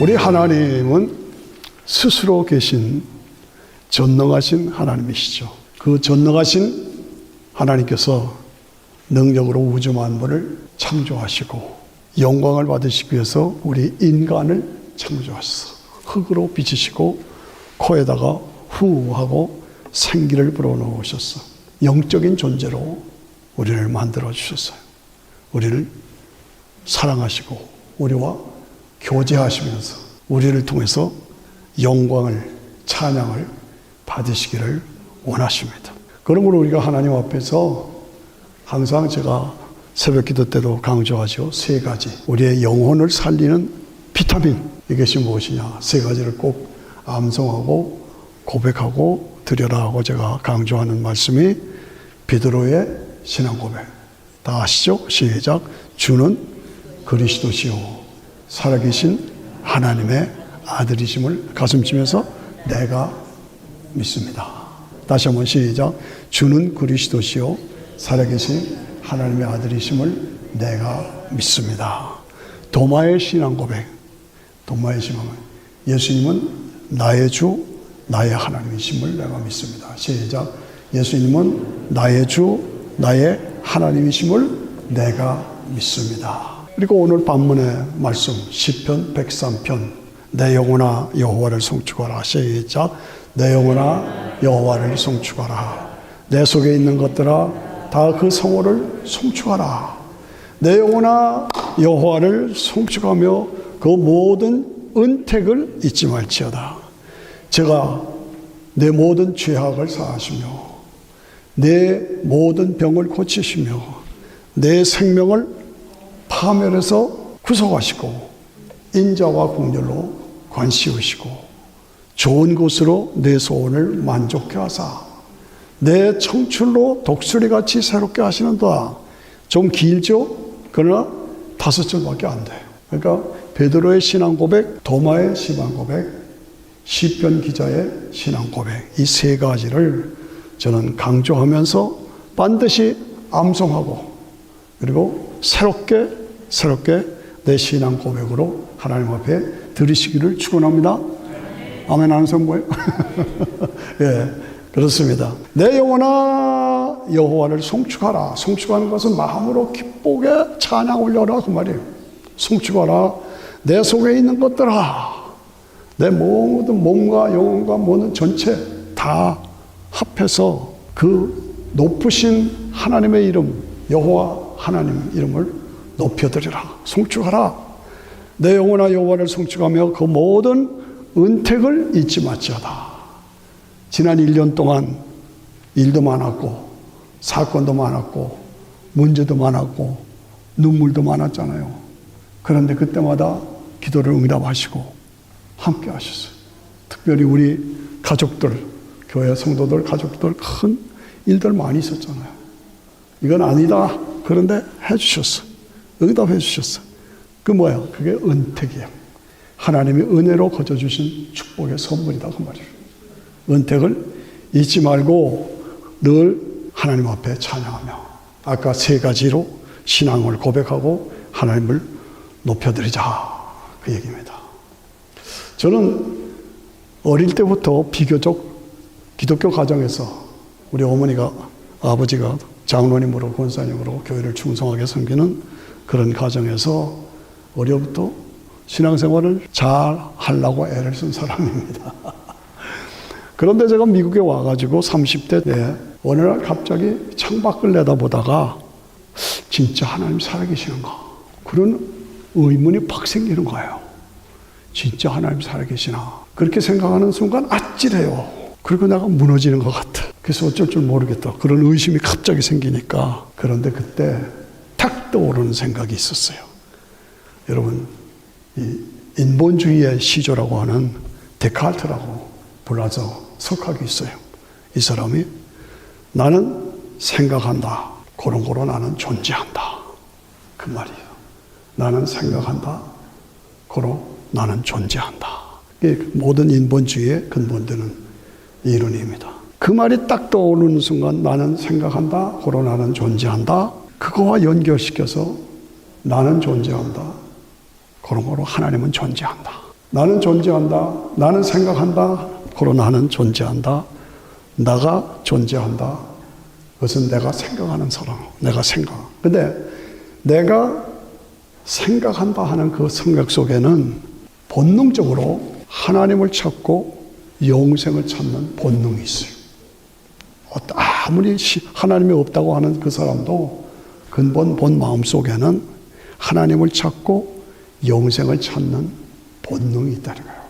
우리 하나님은 스스로 계신 전능하신 하나님이시죠. 그 전능하신 하나님께서 능력으로 우주 만물을 창조하시고 영광을 받으시기 위해서 우리 인간을 창조하셔서 흙으로 빚으시고 코에다가 후 하고 생기를 불어넣으셨어. 영적인 존재로 우리를 만들어 주셨어요. 우리를 사랑하시고 우리와 교제하시면서 우리를 통해서 영광을 찬양을 받으시기를 원하십니다. 그러므로 우리가 하나님 앞에서 항상 제가 새벽 기도 때도 강조하죠. 세 가지. 우리의 영혼을 살리는 비타민. 이것이 무엇이냐. 세 가지를 꼭 암송하고 고백하고 드려라 하고 제가 강조하는 말씀이 베드로의 신앙 고백. 다 아시죠? 시작. 주는 그리스도시요 살아계신 하나님의 아들이심을 가슴치면서 내가 믿습니다. 다시 한번 시작. 주는 그리스도시요 살아계신 하나님의 아들이심을 내가 믿습니다. 도마의 신앙 고백. 도마의 신앙 고백. 예수님은 나의 주, 나의 하나님이심을 내가 믿습니다. 시작. 예수님은 나의 주, 나의 하나님이심을 내가 믿습니다. 그리고 오늘 본문의 말씀 시편 103편 내 영혼아 여호와를 송축하라. 시작. 내 영혼아 여호와를 송축하라. 내 속에 있는 것들아 다 그 성호를 송축하라. 내 영혼아 여호와를 송축하며 그 모든 은택을 잊지 말지어다. 제가 내 모든 죄악을 사하시며 내 모든 병을 고치시며 내 생명을 파멸해서 구속하시고 인자와 긍휼로 관시우시고 좋은 곳으로 내 소원을 만족케 하사 내 청출로 독수리같이 새롭게 하시는도다. 좀 길죠? 그러나 5절밖에 안 돼요. 그러니까 베드로의 신앙 고백, 도마의 신앙 고백, 시편 기자의 신앙 고백, 이 세 가지를 저는 강조하면서 반드시 암송하고 그리고 새롭게 내 신앙 고백으로 하나님 앞에 드리시기를 축원합니다. 아멘 하는 사람 뭐예요? 예, 그렇습니다. 내 영혼아 여호와를 송축하라. 송축하는 것은 마음으로 기쁘게 찬양 올려라 그 말이에요. 송축하라. 내 속에 있는 것들아 내 모든 몸과 영혼과 모든 전체 다 합해서 그 높으신 하나님의 이름 여호와 하나님 이름을 높여드리라. 송축하라. 내 영혼아 여호와를 송축하며 그 모든 은택을 잊지 마치어다. 지난 1년 동안 일도 많았고 사건도 많았고 문제도 많았고 눈물도 많았잖아요. 그런데 그때마다 기도를 응답하시고 함께 하셨어요. 특별히 우리 가족들, 교회 성도들, 가족들 큰 일들 많이 있었잖아요. 이건 아니다. 그런데 해주셨어. 응답해 주셨어. 그 뭐야? 그게 은택이에요. 하나님이 은혜로 거저주신 축복의 선물이다 그 말이에요. 은택을 잊지 말고 늘 하나님 앞에 찬양하며 아까 세 가지로 신앙을 고백하고 하나님을 높여드리자 그 얘기입니다. 저는 어릴 때부터 비교적 기독교 가정에서 우리 어머니가 아버지가 장로님으로 권사님으로 교회를 충성하게 섬기는 그런 가정에서 어려부터 신앙생활을 잘 하려고 애를 쓴 사람입니다. 그런데 제가 미국에 와가지고 30대 때 어느 날 갑자기 창밖을 내다보다가 진짜 하나님 살아계시는가? 그런 의문이 팍 생기는 거예요. 진짜 하나님 살아계시나? 그렇게 생각하는 순간 아찔해요. 그리고 내가 무너지는 것 같아. 그래서 어쩔 줄 모르겠다. 그런 의심이 갑자기 생기니까. 그런데 그때 탁 떠오르는 생각이 있었어요. 여러분, 이 인본주의의 시조라고 하는 데카르트라고 불러서 석학이 있어요. 이 사람이 나는 생각한다. 고런고로 나는 존재한다. 그 말이에요. 나는 생각한다. 고로 나는 존재한다. 이게 모든 인본주의의 근본되는 이론입니다. 그 말이 딱 떠오르는 순간 나는 생각한다. 고로 나는 존재한다. 그거와 연결시켜서 나는 존재한다. 고로 하나님은 존재한다. 나는 존재한다. 나는 생각한다. 고로 나는 존재한다. 나가 존재한다. 그것은 내가 생각하는 사람. 내가 생각. 근데 내가 생각한다 하는 그 생각 속에는 본능적으로 하나님을 찾고 영생을 찾는 본능이 있어요. 아무리 하나님이 없다고 하는 그 사람도 근본 본 마음 속에는 하나님을 찾고 영생을 찾는 본능이 있다는 거예요.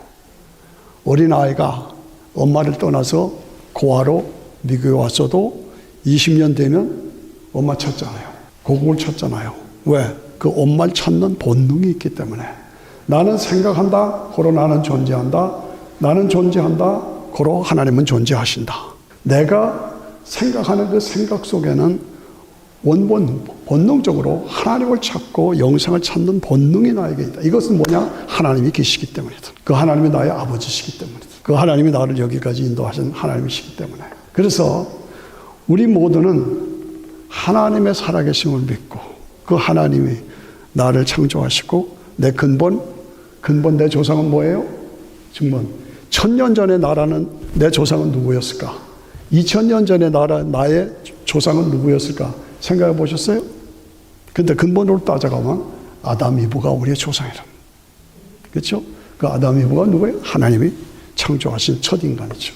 어린아이가 엄마를 떠나서 고아로 미국에 왔어도 20년 되면 엄마 찾잖아요. 고국을 찾잖아요. 왜? 그 엄마를 찾는 본능이 있기 때문에. 나는 생각한다. 고로 나는 존재한다. 나는 존재한다. 고로 하나님은 존재하신다. 내가 생각하는 그 생각 속에는 본능적으로 하나님을 찾고 영생을 찾는 본능이 나에게 있다. 이것은 뭐냐? 하나님이 계시기 때문이다. 그 하나님이 나의 아버지시기 때문이다. 그 하나님이 나를 여기까지 인도하신 하나님이시기 때문에. 그래서 우리 모두는 하나님의 살아계심을 믿고 그 하나님이 나를 창조하시고 내 근본 내 조상은 뭐예요? 정말 1000년 전에 나라는 내 조상은 누구였을까? 2000년 전에 나의 조상은 누구였을까? 생각해 보셨어요? 근데 근본으로 따져가면 아담 이브가 우리의 조상이라. 그렇죠? 그 아담 이브가 누구예요? 하나님이 창조하신 첫 인간이죠.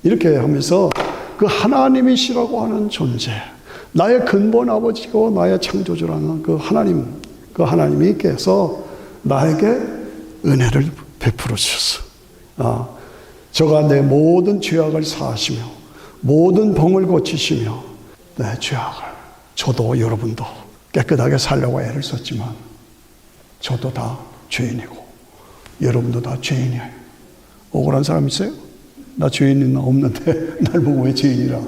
이렇게 하면서 그 하나님이시라고 하는 존재, 나의 근본 아버지고 나의 창조주라는 그 하나님께서 나에게 은혜를 베풀어 주셨어. 저가 내 모든 죄악을 사하시며 모든 병을 고치시며 내 죄악을, 저도 여러분도 깨끗하게 살려고 애를 썼지만 저도 다 죄인이고 여러분도 다 죄인이에요. 억울한 사람 있어요? 나 죄인은 없는데 날 보고 왜 죄인이라?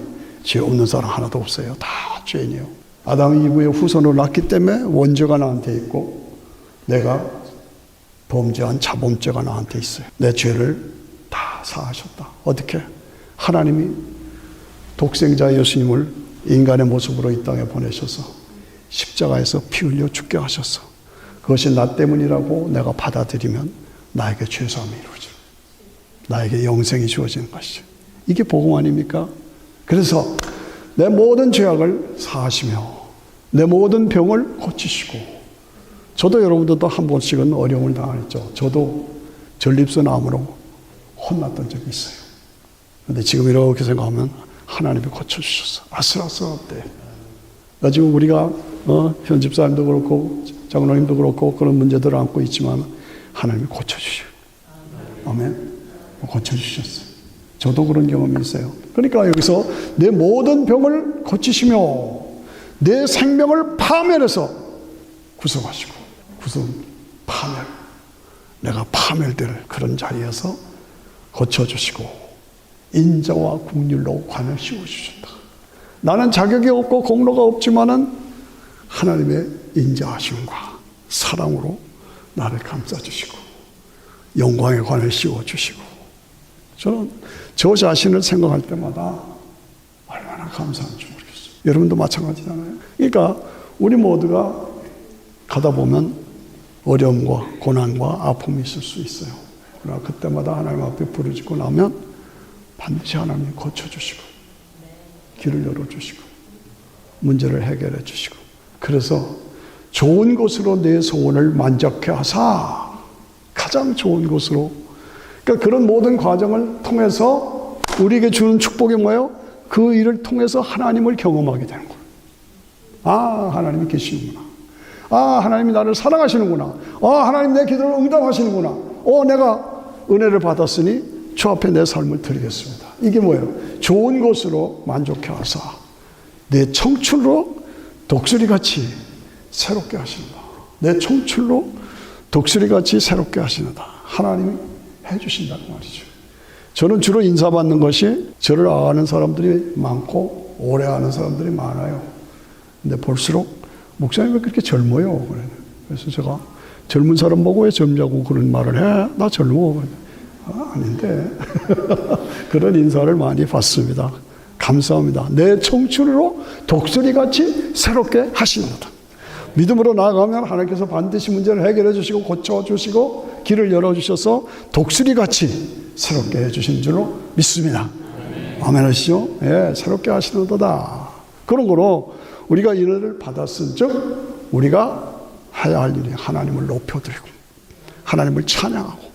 죄 없는 사람 하나도 없어요. 다 죄인이에요. 아담 이브의 후손으로 낳기 때문에 원죄가 나한테 있고 내가 범죄한 자범죄가 나한테 있어요. 내 죄를 다 사하셨다. 어떻게? 하나님이 독생자 예수님을 인간의 모습으로 이 땅에 보내셔서 십자가에서 피 흘려 죽게 하셔서 그것이 나 때문이라고 내가 받아들이면 나에게 죄사함이 이루어져요. 나에게 영생이 주어지는 것이죠. 이게 복음 아닙니까? 그래서 내 모든 죄악을 사하시며 내 모든 병을 고치시고, 저도 여러분들도 한 번씩은 어려움을 당했죠. 저도 전립선 암으로 혼났던 적이 있어요. 그런데 지금 이렇게 생각하면 하나님이 고쳐주셨어. 아슬아슬할 때. 지금 우리가 편집사님도 그렇고 장로님도 그렇고 그런 문제들을 안고 있지만 하나님이 고쳐주셔요. 아멘. 고쳐주셨어요. 저도 그런 경험이 있어요. 그러니까 여기서 내 모든 병을 고치시며 내 생명을 파멸해서 구속하시고, 파멸. 내가 파멸될 그런 자리에서 고쳐주시고 인자와 긍휼로 관을 씌워주셨다. 나는 자격이 없고 공로가 없지만은 하나님의 인자하심과 사랑으로 나를 감싸주시고 영광의 관을 씌워주시고, 저는 저 자신을 생각할 때마다 얼마나 감사한지 모르겠어요. 여러분도 마찬가지잖아요. 그러니까 우리 모두가 가다 보면 어려움과 고난과 아픔이 있을 수 있어요. 그러나 그때마다 하나님 앞에 부르짖고 나면 반드시 하나님이 고쳐주시고 길을 열어주시고 문제를 해결해 주시고, 그래서 좋은 것으로 내 소원을 만족해 하사, 가장 좋은 것으로, 그러니까 그런 모든 과정을 통해서 우리에게 주는 축복이 뭐예요? 그 일을 통해서 하나님을 경험하게 되는 거예요. 아, 하나님이 계시는구나. 아, 하나님이 나를 사랑하시는구나. 아, 하나님 내 기도를 응답하시는구나. 내가 은혜를 받았으니 주 앞에 내 삶을 드리겠습니다. 이게 뭐예요? 좋은 것으로 만족해 하사 내 청출로 독수리같이 새롭게 하신다. 내 청출로 독수리같이 새롭게 하시는다. 하나님이 해주신다는 말이죠. 저는 주로 인사받는 것이 저를 아는 사람들이 많고 오래 아는 사람들이 많아요. 근데 볼수록 목사님 왜 그렇게 젊어요? 그래서 제가 젊은 사람 보고 왜 젊냐고 그런 말을 해. 나 젊어. 아닌데 그런 인사를 많이 받습니다. 감사합니다. 내 청춘으로 독수리같이 새롭게 하시는다. 믿음으로 나아가면 하나님께서 반드시 문제를 해결해 주시고 고쳐주시고 길을 열어주셔서 독수리같이 새롭게 해주신 줄로 믿습니다. 아멘 하시죠? 예, 새롭게 하시는도다. 그런 거로 우리가 은혜를 받았은 즉 우리가 해야 할 일이 하나님을 높여드리고 하나님을 찬양하고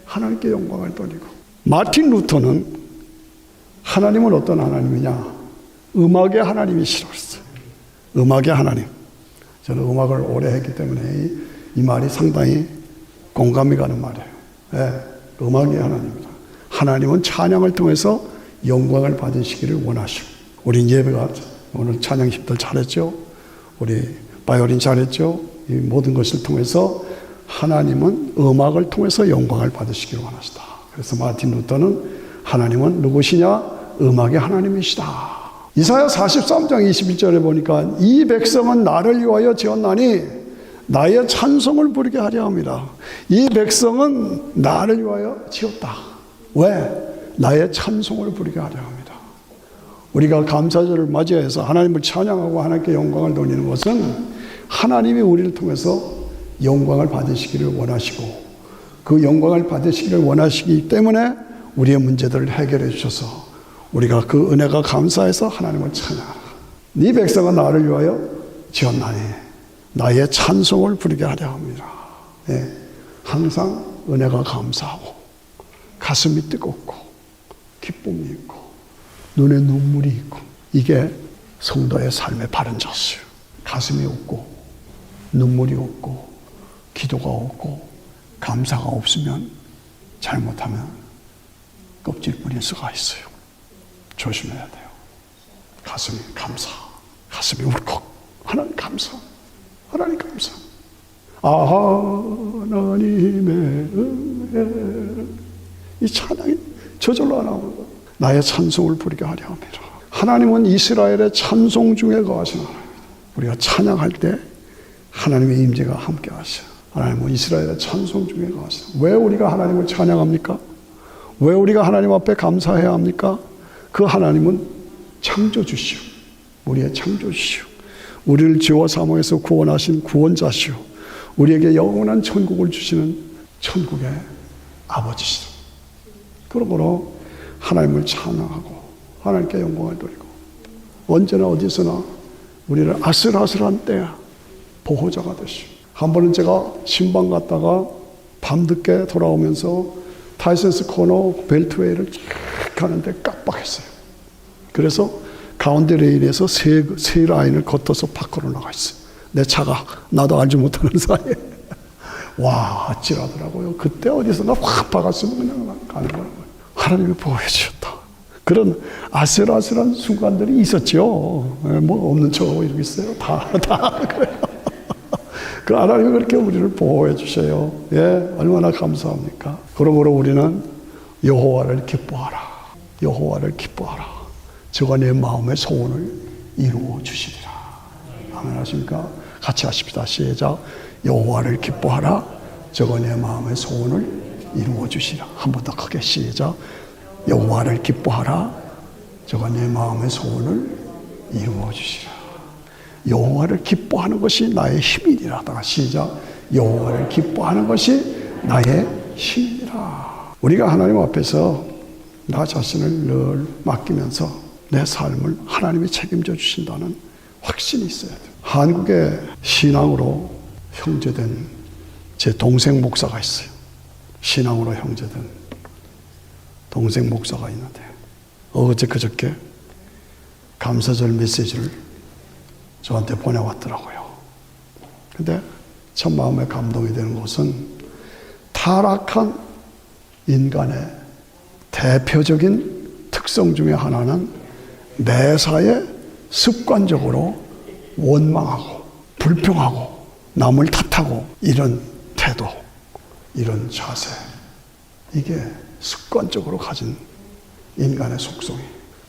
하나님께 영광을 돌리고. 마틴 루터는 하나님은 어떤 하나님이냐? 음악의 하나님이 싫었어요. 음악의 하나님. 저는 음악을 오래 했기 때문에 이 말이 상당히 공감이 가는 말이에요. 네, 음악의 하나님입니다. 하나님은 찬양을 통해서 영광을 받으시기를 원하시고, 우리 예배가 오늘 찬양 힘들 잘했죠. 우리 바이올린 잘했죠. 이 모든 것을 통해서 하나님은 음악을 통해서 영광을 받으시기를 원하시다. 그래서 마틴 루터는 하나님은 누구시냐? 음악의 하나님이시다. 이사야 43장 21절에 보니까 이 백성은 나를 위하여 지었나니 나의 찬송을 부르게 하려 합니다. 이 백성은 나를 위하여 지었다. 왜? 나의 찬송을 부르게 하려 합니다. 우리가 감사절을 맞이해서 하나님을 찬양하고 하나님께 영광을 돌리는 것은 하나님이 우리를 통해서 영광을 받으시기를 원하시고 그 영광을 받으시기를 원하시기 때문에 우리의 문제들을 해결해 주셔서 우리가 그 은혜가 감사해서 하나님을 찬양하라. 네 백성은 나를 위하여 지었나니 나의 찬송을 부르게 하려 합니다. 네, 항상 은혜가 감사하고 가슴이 뜨겁고 기쁨이 있고 눈에 눈물이 있고 이게 성도의 삶의 바른 자세요. 가슴이 없고 눈물이 없고 기도가 없고 감사가 없으면 잘못하면 껍질 뿌릴 수가 있어요. 조심해야 돼요. 가슴이 감사, 가슴이 울컥. 하나님 감사, 하나님 감사. 하나님의 은혜. 이 찬양이 저절로 나오는 거예요. 나의 찬송을 부르게 하려 합니다. 하나님은 이스라엘의 찬송 중에 거하시는 하나님입니다. 우리가 찬양할 때 하나님의 임재가 함께 하셔. 하나님은 이스라엘의 찬송 중에 거하시는. 왜 우리가 하나님을 찬양합니까? 왜 우리가 하나님 앞에 감사해야 합니까? 그 하나님은 창조주시오. 우리의 창조주시오. 우리를 죄와 사망에서 구원하신 구원자시오. 우리에게 영원한 천국을 주시는 천국의 아버지시오. 그러므로 하나님을 찬양하고 하나님께 영광을 돌리고 언제나 어디서나 우리를 아슬아슬한 때 보호자가 되시오. 한 번은 제가 신방 갔다가 밤늦게 돌아오면서 타이슨스 코너 벨트웨이를 쫙 가는데 깜빡했어요. 그래서 가운데 레일에서 세 라인을 걷어서 밖으로 나가 있어요. 내 차가 나도 알지 못하는 사이에 와 아찔하더라고요. 그때 어디선가 확 박았으면 그냥 가는 거예요. 하나님이 보호해 주셨다. 그런 아슬아슬한 순간들이 있었죠. 뭐 없는 척하고 이러고 있어요. 다 그래요. 그 하나님이 그렇게 우리를 보호해 주셔요. 예, 얼마나 감사합니까? 그러므로 우리는 여호와를 기뻐하라. 여호와를 기뻐하라. 저가 내 마음의 소원을 이루어 주시리라. 아멘 하십니까? 같이 하십시다. 시작. 여호와를 기뻐하라. 저가 내 마음의 소원을 이루어 주시리라. 한 번 더 크게 시작. 여호와를 기뻐하라. 저가 내 마음의 소원을 이루어 주시리라. 여호와를 기뻐하는 것이 나의 힘이니라. 시작. 여호와를 기뻐하는 것이 나의 힘이라. 우리가 하나님 앞에서 나 자신을 늘 맡기면서 내 삶을 하나님이 책임져 주신다는 확신이 있어야 돼요. 한국의 신앙으로 형제된 제 동생 목사가 있어요. 신앙으로 형제된 동생 목사가 있는데 어제 그저께 감사절 메시지를 저한테 보내왔더라고요. 근데 참 마음에 감동이 되는 것은 타락한 인간의 대표적인 특성 중에 하나는 매사에 습관적으로 원망하고 불평하고 남을 탓하고 이런 태도, 이런 자세, 이게 습관적으로 가진 인간의 속성이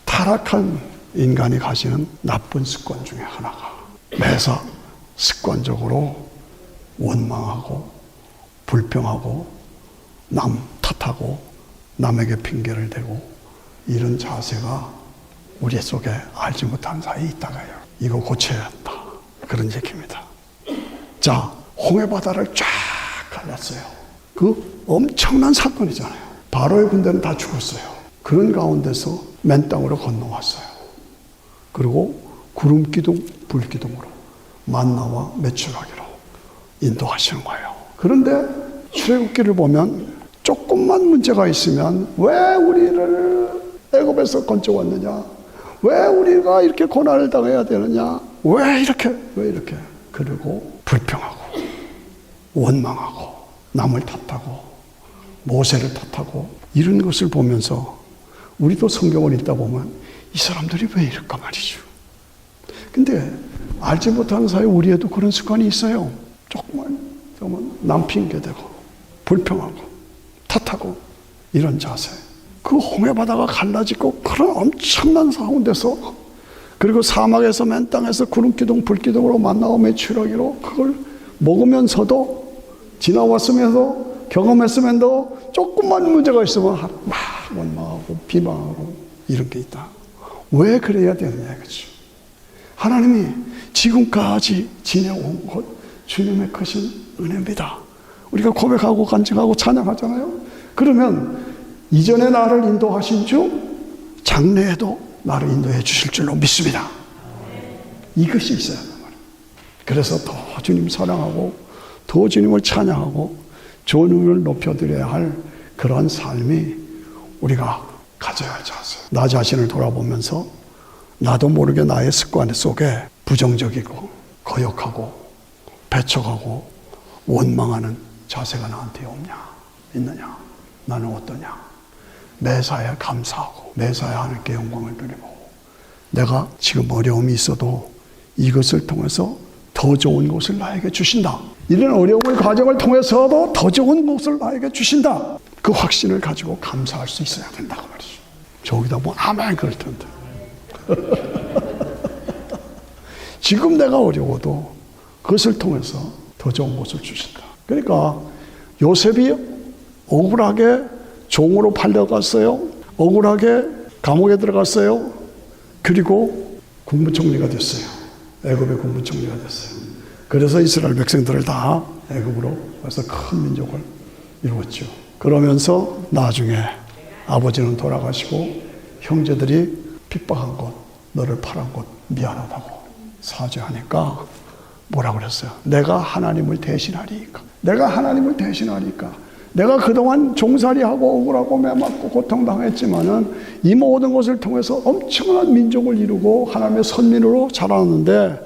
타락한 인간이 가지는 나쁜 습관 중에 하나가 매사 습관적으로 원망하고 불평하고 남 탓하고 남에게 핑계를 대고 이런 자세가 우리 속에 알지 못한 사이에 있다가요. 이거 고쳐야 한다. 그런 얘기입니다. 자, 홍해바다를 쫙 갈랐어요. 그 엄청난 사건이잖아요. 바로의 군대는 다 죽었어요. 그런 가운데서 맨 땅으로 건너왔어요. 그리고 구름 기둥, 불 기둥으로 만나와 메추라기로 인도하시는 거예요. 그런데 출애굽기를 보면 조금만 문제가 있으면 왜 우리를 애굽에서 건져왔느냐? 왜 우리가 이렇게 고난을 당해야 되느냐? 왜 이렇게? 그리고 불평하고 원망하고 남을 탓하고 모세를 탓하고 이런 것을 보면서 우리도 성경을 읽다 보면 이 사람들이 왜 이럴까 말이죠. 근데 알지 못하는 사이에 우리에도 그런 습관이 있어요. 조금만 남 핑계대고 불평하고 탓하고 이런 자세. 그 홍해 바다가 갈라지고 그런 엄청난 가운데서 그리고 사막에서 맨 땅에서 구름 기둥 불 기둥으로 만나고 메추라기로 그걸 먹으면서도 지나왔으면서 경험했으면서 조금만 문제가 있으면 막 원망하고 비방하고 이런 게 있다. 왜 그래야 되느냐 이거죠. 하나님이 지금까지 지내온 것 주님의 크신 은혜입니다. 우리가 고백하고 간증하고 찬양하잖아요. 그러면 이전에 나를 인도하신 주 장래에도 나를 인도해 주실 줄로 믿습니다. 이것이 있어야 한단 말이에요. 그래서 더 주님 사랑하고 더 주님을 찬양하고 주님을 높여드려야 할 그러한 삶이 우리가 가져야 할 자세. 나 자신을 돌아보면서 나도 모르게 나의 습관 속에 부정적이고 거역하고 배척하고 원망하는 자세가 나한테 없냐? 있느냐? 나는 어떠냐? 매사에 감사하고 매사에 하나님께 영광을 드리고 내가 지금 어려움이 있어도 이것을 통해서 더 좋은 것을 나에게 주신다. 이런 어려움의 과정을 통해서도 더 좋은 것을 나에게 주신다. 그 확신을 가지고 감사할 수 있어야 된다고 말이죠. 저기다 뭐 아멘 그럴 텐데. 지금 내가 어려워도 그것을 통해서 더 좋은 것을 주신다. 그러니까 요셉이 억울하게 종으로 팔려갔어요. 억울하게 감옥에 들어갔어요. 그리고 국무총리가 됐어요. 애굽의 국무총리가 됐어요. 그래서 이스라엘 백성들을 다 애굽으로 와서 큰 민족을 이루었죠. 그러면서 나중에 아버지는 돌아가시고 형제들이 핍박한 것, 너를 팔은 것 미안하다고 사죄하니까 뭐라 그랬어요? 내가 하나님을 대신하리까. 내가 하나님을 대신하리까. 내가 그동안 종살이하고 억울하고 매맞고 고통당했지만은 이 모든 것을 통해서 엄청난 민족을 이루고 하나님의 선민으로 자랐는데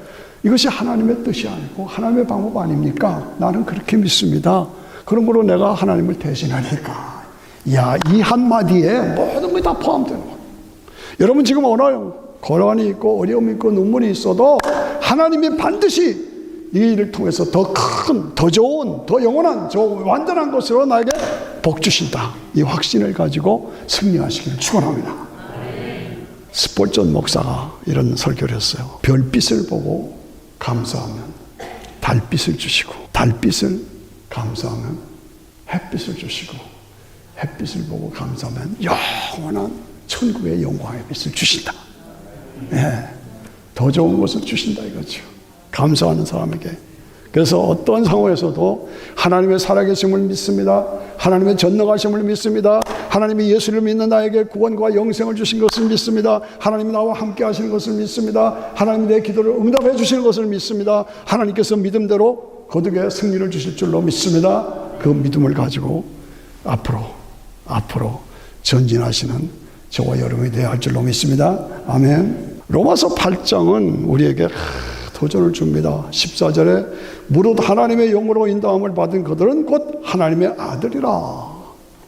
이것이 하나님의 뜻이 아니고 하나님의 방법 아닙니까? 나는 그렇게 믿습니다. 그런 거로 내가 하나님을 대신하니까. 야, 이 한마디에 모든 것이 다 포함되는 거예요. 여러분 지금 고난이 있고 어려움이 있고 눈물이 있어도 하나님이 반드시 이 일을 통해서 더 큰, 더 좋은, 더 영원한, 더 완전한 것으로 나에게 복 주신다. 이 확신을 가지고 승리하시기를 축원합니다. 스폴전 목사가 이런 설교를 했어요. 별빛을 보고 감사하면 달빛을 주시고 달빛을 감사하면 햇빛을 주시고 햇빛을 보고 감사하면 영원한 천국의 영광의 빛을 주신다. 네. 더 좋은 것을 주신다 이거죠. 감사하는 사람에게. 그래서 어떤 상황에서도 하나님의 살아계심을 믿습니다. 하나님의 전능하심을 믿습니다. 하나님이 예수를 믿는 나에게 구원과 영생을 주신 것을 믿습니다. 하나님이 나와 함께 하시는 것을 믿습니다. 하나님이 내 기도를 응답해 주시는 것을 믿습니다. 하나님께서 믿음대로 거듭의 승리를 주실 줄로 믿습니다. 그 믿음을 가지고 앞으로 전진하시는 저와 여러분이 되어야 할 줄로 믿습니다. 아멘. 로마서 8장은 우리에게 도전을 줍니다. 14절에 무릇 하나님의 영으로 인도함을 받은 그들은 곧 하나님의 아들이라.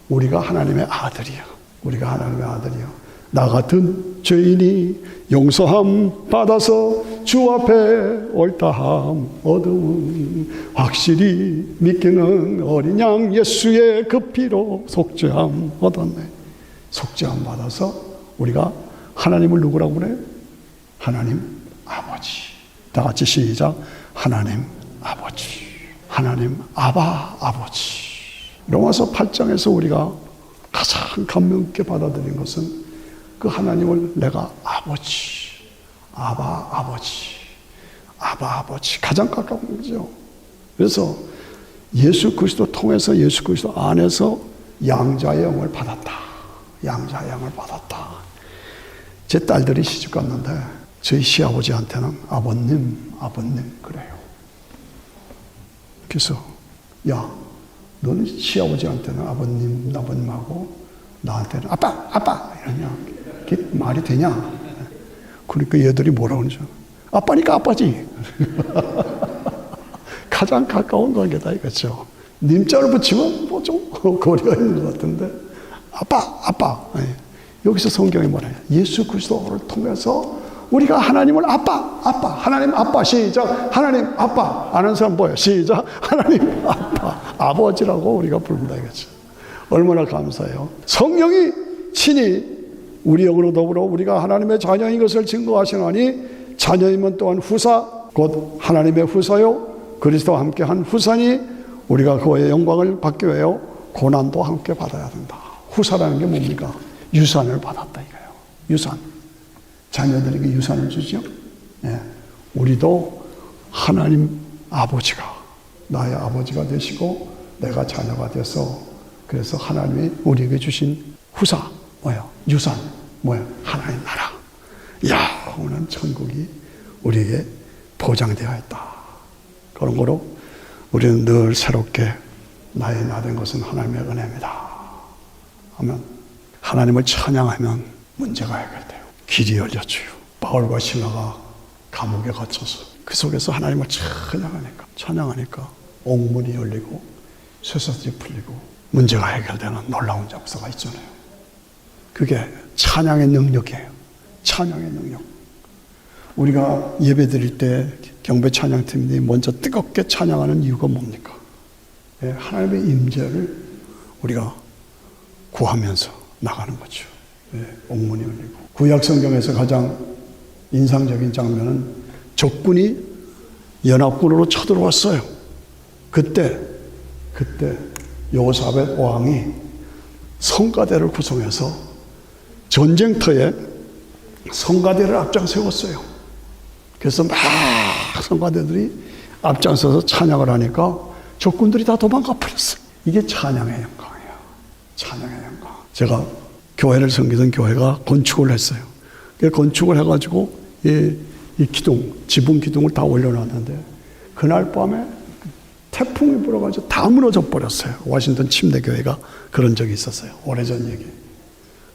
우리가 하나님의 아들이야. 우리가 하나님의 아들이야. 나 같은 죄인이 용서함 받아서 주 앞에 옳다함 얻음은 확실히 믿기는 어린 양 예수의 그 피로 속죄함 얻었네. 속죄함 받아서 우리가 하나님을 누구라고 그래? 하나님 아버지. 다 같이 시작. 하나님 아버지. 하나님 아버지. 로마서 8장에서 우리가 가장 감명 깊게 받아들인 것은 그 하나님을 내가 아버지, 아버지 가장 가까운 거죠. 그래서 예수 그리스도 통해서 예수 그리스도 안에서 양자의 영을 받았다. 양자의 영을 받았다. 제 딸들이 시집 갔는데 저희 시아버지한테는 아버님 그래요. 그래서 야, 너는 시아버지한테는 아버님하고 나한테는 아빠 이러냐? 그게 말이 되냐? 그러니까 얘들이 뭐라고 그러죠? 아빠니까 아빠지. 가장 가까운 관계다 이거죠. 님자를 붙이면 뭐 좀 거리가 있는 것 같은데 아빠. 여기서 성경이 뭐래요? 예수 그리스도를 통해서 우리가 하나님을 하나님 아빠 시작 하나님 아빠 아는 사람 뭐예요? 시작 하나님 아빠 아버지라고 우리가 부른다 이거죠. 얼마나 감사해요. 성령이 친히 우리 영으로 더불어 우리가 하나님의 자녀인 것을 증거하시나니 자녀이면 또한 후사 곧 하나님의 후사요 그리스도와 함께한 후사니 우리가 그의 영광을 받기 위하여 고난도 함께 받아야 된다. 후사라는 게 뭡니까? 유산을 받았다 이거예요. 유산. 자녀들에게 유산을 주죠. 예. 우리도 하나님 아버지가 나의 아버지가 되시고 내가 자녀가 돼서 그래서 하나님이 우리에게 주신 후사 뭐예요? 유산 뭐예요? 하나님 나라. 영원한 천국이 우리에게 보장되어 있다. 그런 거로 우리는 늘 새롭게 나의 나 된 것은 하나님의 은혜입니다. 하면 하나님을 찬양하면 문제가 해결돼요. 길이 열렸지요. 바울과 실라가 감옥에 갇혀서 그 속에서 하나님을 찬양하니까 옥문이 열리고 쇠사슬이 풀리고 문제가 해결되는 놀라운 역사가 있잖아요. 그게 찬양의 능력이에요. 찬양의 능력. 우리가 예배 드릴 때 경배 찬양팀이 먼저 뜨겁게 찬양하는 이유가 뭡니까? 하나님의 임재를 우리가 구하면서 나가는 거죠. 옥문이 열리고. 구약 성경에서 가장 인상적인 장면은 적군이 연합군으로 쳐들어왔어요. 그때 여호사밧 왕이 성가대를 구성해서 전쟁터에 성가대를 앞장 세웠어요. 그래서 막 성가대들이 앞장서서 찬양을 하니까 적군들이 다 도망가 버렸어요. 이게 찬양의 영광이에요. 찬양의 영광. 제가 교회를 섬기던 교회가 건축을 했어요. 건축을 해가지고 이 기둥, 지붕 기둥을 다 올려놨는데 그날 밤에 태풍이 불어가지고 다 무너져 버렸어요. 워싱턴 침례교회가 그런 적이 있었어요. 오래전 얘기.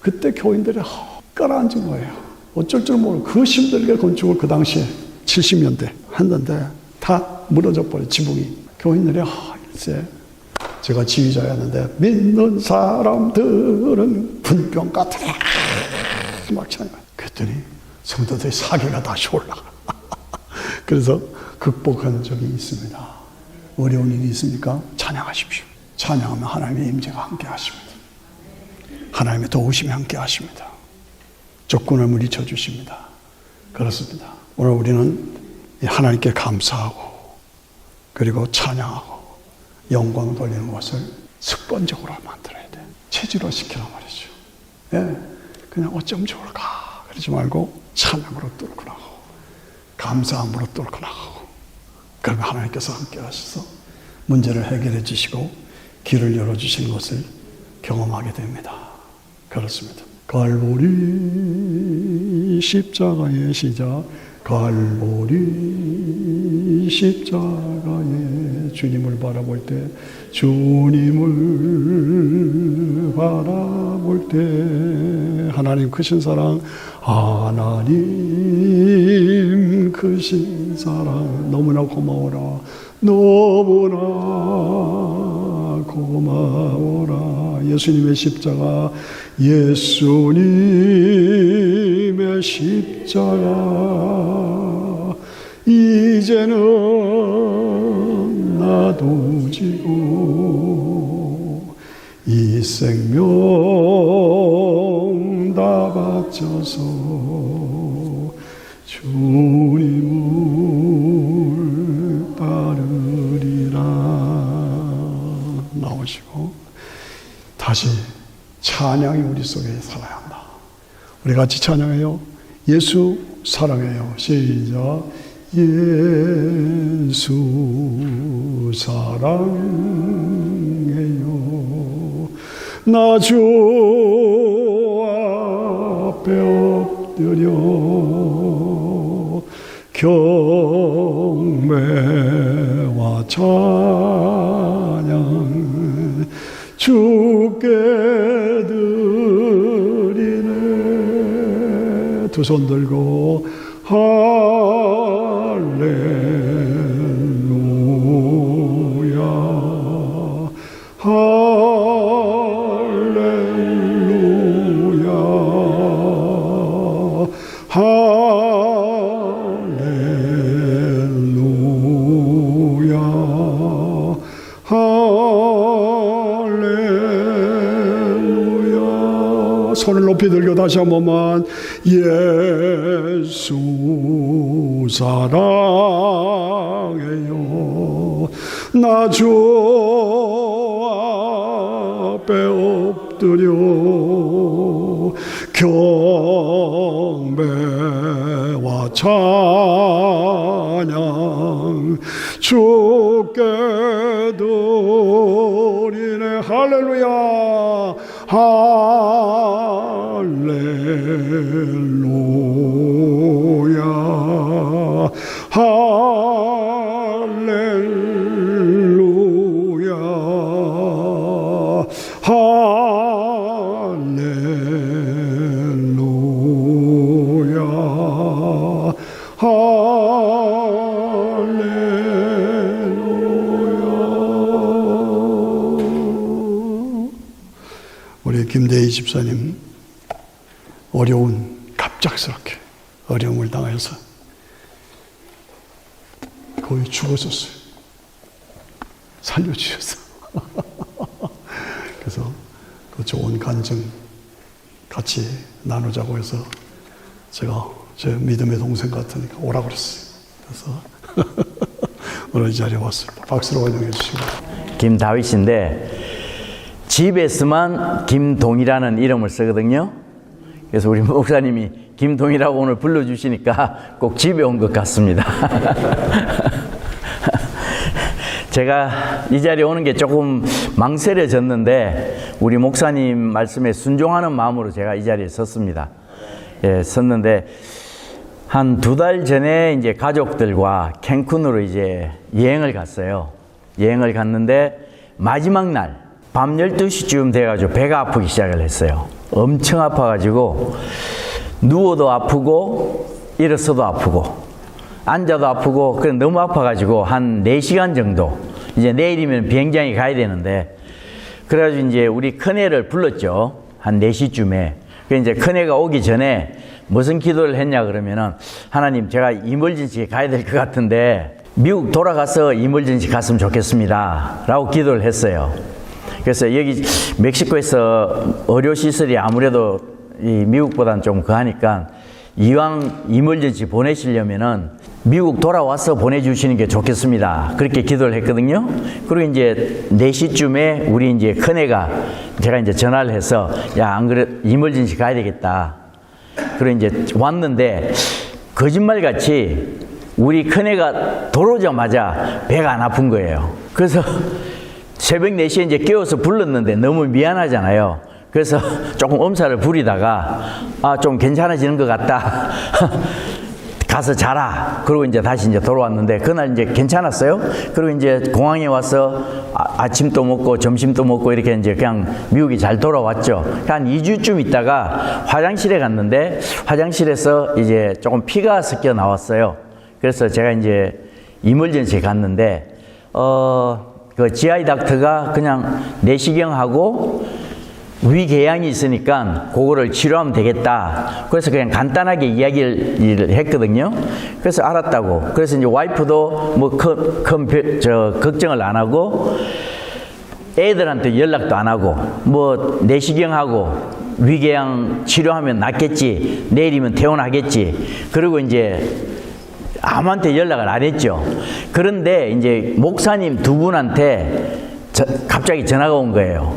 그때 교인들이 가라앉은 거예요. 어쩔 줄 모르고 그 힘들게 건축을 그 당시에 70년대 했는데 다 무너져 버려 지붕이. 교인들이 글쎄 제가 지휘자였는데 믿는 사람들은 분병 같으라 막 찬양. 그랬더니 성도들의 사기가 다시 올라가. 그래서 극복한 적이 있습니다. 어려운 일이 있습니까? 찬양하십시오. 찬양하면 하나님의 임재가 함께 하십니다. 하나님의 도우심이 함께 하십니다. 적군을 물리쳐 주십니다. 그렇습니다. 오늘 우리는 하나님께 감사하고 그리고 찬양하고 영광 돌리는 것을 습관적으로 만들어야 돼. 체질화시키란 말이죠. 그냥 어쩜 좋을까 그러지 말고 찬양으로 뚫고 나가고 감사함으로 뚫고 나가고 그러면 하나님께서 함께 하셔서 문제를 해결해 주시고 길을 열어주시는 것을 경험하게 됩니다. 그렇습니다. 갈보리 십자가의 시작 갈보리 십자가에 주님을 바라볼 때 주님을 바라볼 때 하나님 크신 사랑 하나님 크신 사랑 너무나 고마워라 너무나 고마워라 예수님의 십자가 예수님의 십자가 이제는 나도 지고 이 생명 다 바쳐서 주님을 따르리라 나오시고 다시 찬양이 우리 속에 살아야 한다. 우리 같이 찬양해요. 예수 사랑해요. 시작. 예수 사랑해요. 나 주 앞에 엎드려 경배와 찬양 주께 드리네. 두 손 들고 할렐루야 할렐루야 할렐루야 할렐루야. 손을 높이 들고 다시 한 번만. 예수 사랑해요. 나 주 앞에 엎드려 경배와 찬양 주께 드리네. 할렐루야 할렐루야 할렐루야 할렐루야 할렐루야. 우리 김대희 집사님 갑작스럽게 어려움을 당해서 거의 죽었었어요. 살려주셔서. 그래서 그 좋은 간증 같이 나누자고 해서 제가 제 믿음의 동생 같으니까 오라고 그랬어요. 그래서 오늘 이 자리에 왔습니다. 박수로 환영해 주시고. 김다윗인데 집에서만 김동이라는 이름을 쓰거든요. 그래서 우리 목사님이 김동이라고 오늘 불러주시니까 꼭 집에 온 것 같습니다. 제가 이 자리에 오는 게 조금 망설여졌는데 우리 목사님 말씀에 순종하는 마음으로 제가 이 자리에 섰습니다. 예, 섰는데 한 2달 전에 이제 가족들과 캔쿤으로 이제 여행을 갔어요. 여행을 갔는데 마지막 날 밤 12시쯤 돼가지고 배가 아프기 시작을 했어요. 엄청 아파가지고 누워도 아프고 일어서도 아프고 앉아도 아프고 그래 너무 아파가지고 한 4시간 정도 이제 내일이면 비행장에 가야 되는데 그래가지고 이제 우리 큰애를 불렀죠. 한 4시쯤에. 그래 이제 큰애가 오기 전에 무슨 기도를 했냐 그러면은 하나님 제가 이멀전시에 가야 될 것 같은데 미국 돌아가서 이멀전시 갔으면 좋겠습니다 라고 기도를 했어요. 그래서 여기 멕시코에서 의료시설이 아무래도 이 미국보다는 좀 그하니까 이왕 이멀전시 보내시려면은 미국 돌아와서 보내주시는 게 좋겠습니다. 그렇게 기도를 했거든요. 그리고 이제 4시쯤에 우리 이제 큰애가 제가 이제 전화를 해서 야, 안 그래, 이멀전시 가야 되겠다. 그리고 이제 왔는데 거짓말같이 우리 큰애가 들어오자마자 배가 안 아픈 거예요. 그래서 새벽 4시에 이제 깨워서 불렀는데 너무 미안하잖아요. 그래서 조금 엄살을 부리다가 좀 괜찮아지는 것 같다. 가서 자라. 그리고 이제 다시 이제 돌아왔는데 그날 이제 괜찮았어요. 그리고 이제 공항에 와서 아침도 먹고 점심도 먹고 이렇게 이제 그냥 미국이 잘 돌아왔죠. 한 2주쯤 있다가 화장실에 갔는데 화장실에서 이제 조금 피가 섞여 나왔어요. 그래서 제가 이제 이멀전시에 갔는데 그 GI 닥터가 그냥 내시경하고 위궤양이 있으니까 그거를 치료하면 되겠다. 그래서 그냥 간단하게 이야기를 했거든요. 그래서 알았다고. 그래서 이제 와이프도 뭐 걱정을 안 하고 애들한테 연락도 안 하고 뭐 내시경하고 위궤양 치료하면 낫겠지. 내일이면 퇴원하겠지. 그리고 이제 아무한테 연락을 안 했죠. 그런데 이제 목사님 2분한테 갑자기 전화가 온 거예요.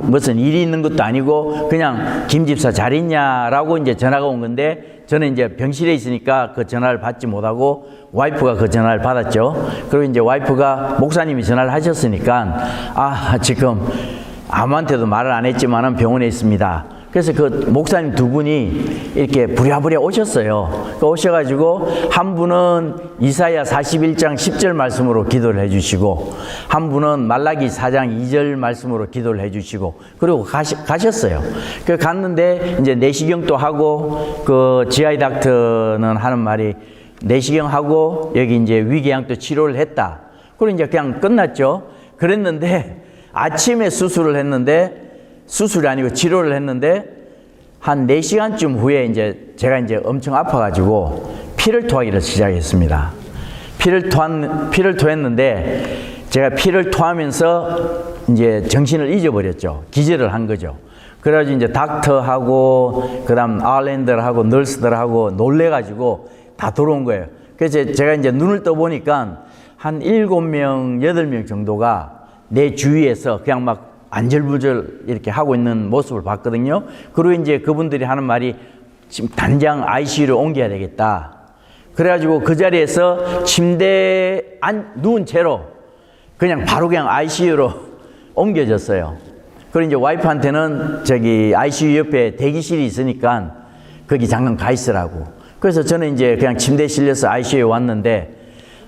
무슨 일이 있는 것도 아니고 그냥 김 집사 잘 있냐라고 이제 전화가 온 건데 저는 이제 병실에 있으니까 그 전화를 받지 못하고 와이프가 그 전화를 받았죠. 그리고 이제 와이프가 목사님이 전화를 하셨으니까 지금 아무한테도 말을 안 했지만은 병원에 있습니다. 그래서 그 목사님 두 분이 이렇게 부랴부랴 오셨어요. 오셔가지고 한 분은 이사야 41장 10절 말씀으로 기도를 해주시고 한 분은 말라기 4장 2절 말씀으로 기도를 해주시고 그리고 가셨어요. 그 갔는데 이제 내시경도 하고 그 GI 닥터는 하는 말이 내시경하고 여기 이제 위궤양도 치료를 했다. 그리고 이제 그냥 끝났죠. 그랬는데 아침에 수술을 했는데 수술이 아니고 치료를 했는데 한 4시간쯤 후에 이제 제가 이제 엄청 아파가지고 피를 토하기를 시작했습니다. 피를 토했는데 제가 피를 토하면서 이제 정신을 잊어버렸죠. 기절을 한 거죠. 그래가지고 이제 닥터하고 그다음 아일랜더하고 널스들하고 놀래가지고 다 들어온 거예요. 그래서 제가 이제 눈을 떠보니까 한 7명, 8명 정도가 내 주위에서 그냥 막 안절부절 이렇게 하고 있는 모습을 봤거든요. 그리고 이제 그분들이 하는 말이 지금 당장 ICU로 옮겨야 되겠다. 그래가지고 그 자리에서 침대에 누운 채로 그냥 바로 그냥 ICU로 옮겨졌어요. 그리고 이제 와이프한테는 저기 ICU 옆에 대기실이 있으니까 거기 잠깐 가 있으라고. 그래서 저는 이제 그냥 침대에 실려서 ICU에 왔는데